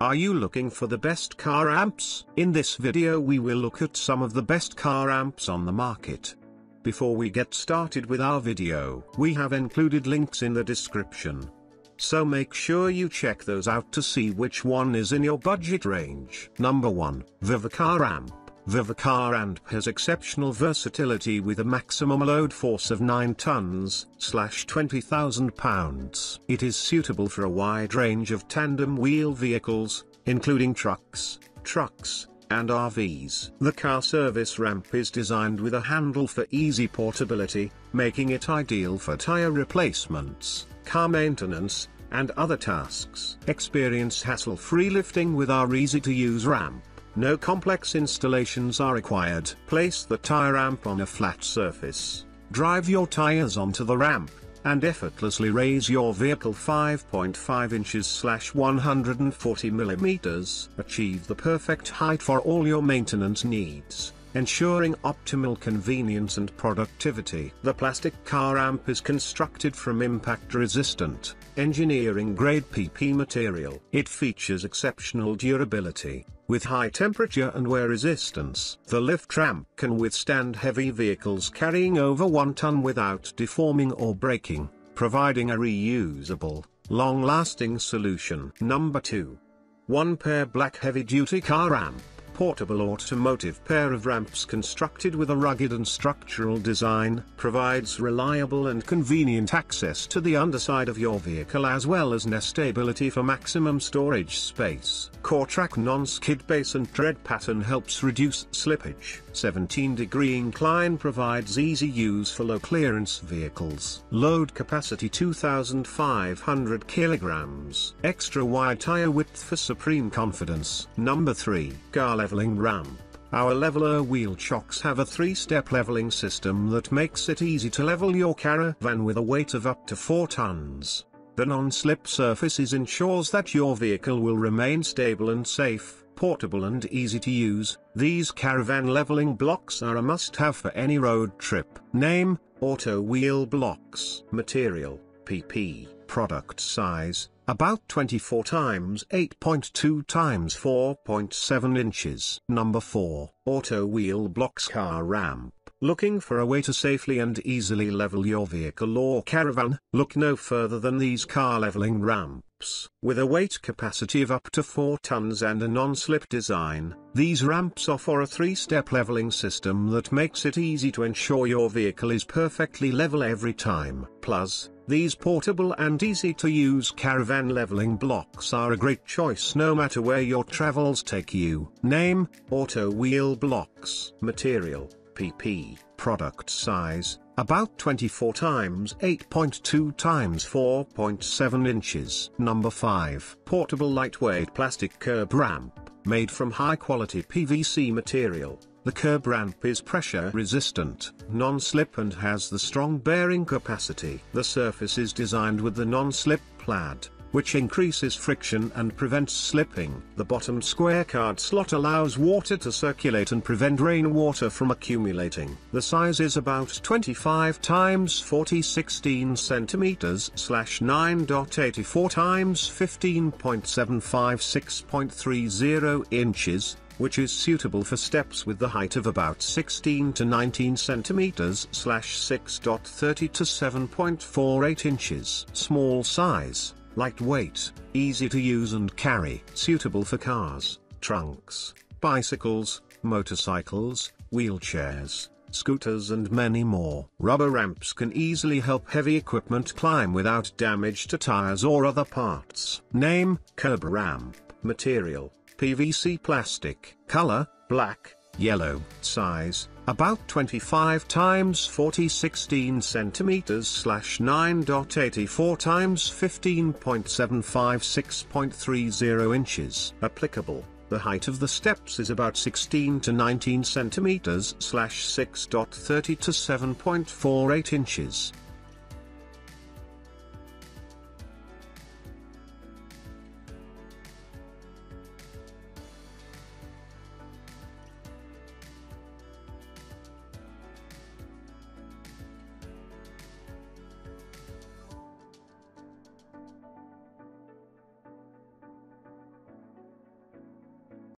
Are you looking for the best car ramps? In this video we will look at some of the best car ramps on the market. Before we get started with our video, we have included links in the description. So make sure you check those out to see which one is in your budget range. Number 1, VEVOR Car Ramp. VEVOR Car Ramp has exceptional versatility with a maximum load force of 9 tons, 20,000 pounds. It is suitable for a wide range of tandem wheel vehicles, including trucks, and RVs. The car service ramp is designed with a handle for easy portability, making it ideal for tire replacements, car maintenance, and other tasks. Experience hassle-free lifting with our easy-to-use ramp. No complex installations are required. Place the tire ramp on a flat surface, drive your tires onto the ramp, and effortlessly raise your vehicle 5.5 inches 140 millimeters. Achieve the perfect height for all your maintenance needs, ensuring optimal convenience and productivity. The plastic car ramp is constructed from impact-resistant, engineering-grade PP material. It features exceptional durability, with high temperature and wear resistance. The lift ramp can withstand heavy vehicles carrying over 1 ton without deforming or breaking, providing a reusable, long-lasting solution. Number 2. 1 pair black heavy-duty car ramp. Portable automotive pair of ramps constructed with a rugged and structural design, provides reliable and convenient access to the underside of your vehicle as well as nestability for maximum storage space. Core-track non-skid base and tread pattern helps reduce slippage. 17-degree incline provides easy use for low-clearance vehicles. Load capacity 2,500 kilograms. Extra wide tire width for supreme confidence. Number 3. Car leveling ramp. Our leveler wheel chocks have a 3-step leveling system that makes it easy to level your caravan with a weight of up to 4 tons. The non-slip surfaces ensures that your vehicle will remain stable and safe, portable and easy to use. These caravan leveling blocks are a must-have for any road trip. Name: Auto Wheel Blocks. Material: PP. Product size: about 24 x 8.2 x 4.7 inches. Number 4. Auto Wheel Blocks Car Ramp. Looking for a way to safely and easily level your vehicle or caravan? Look no further than these car leveling ramps. With a weight capacity of up to 4 tons and a non-slip design, these ramps offer a 3-step leveling system that makes it easy to ensure your vehicle is perfectly level every time. Plus, these portable and easy-to-use caravan leveling blocks are a great choice no matter where your travels take you. Name: Auto Wheel Blocks. Material: PP. Product size: about 24 x 8.2 x 4.7 inches. Number 5. Portable lightweight plastic curb ramp. Made from high-quality PVC material, the curb ramp is pressure-resistant, non-slip and has the strong bearing capacity. The surface is designed with the non-slip pad, which increases friction and prevents slipping. The bottom square card slot allows water to circulate and prevent rainwater from accumulating. The size is about 25 x 40 16 centimeters (9.84 x 15.75 6.30 inches), which is suitable for steps with the height of about 16 to 19 centimeters (6.30 to 7.48 inches). Small size, lightweight, easy to use and carry. Suitable for cars, trunks, bicycles, motorcycles, wheelchairs, scooters and many more. Rubber ramps can easily help heavy equipment climb without damage to tires or other parts. Name: Curb Ramp. Material: PVC plastic. Color: black, yellow. Size: about 25 x 40 16 centimeters (9.84 x 15.75 6.30 inches). Applicable: the height of the steps is about 16 to 19 centimeters (6.30 to 7.48 inches).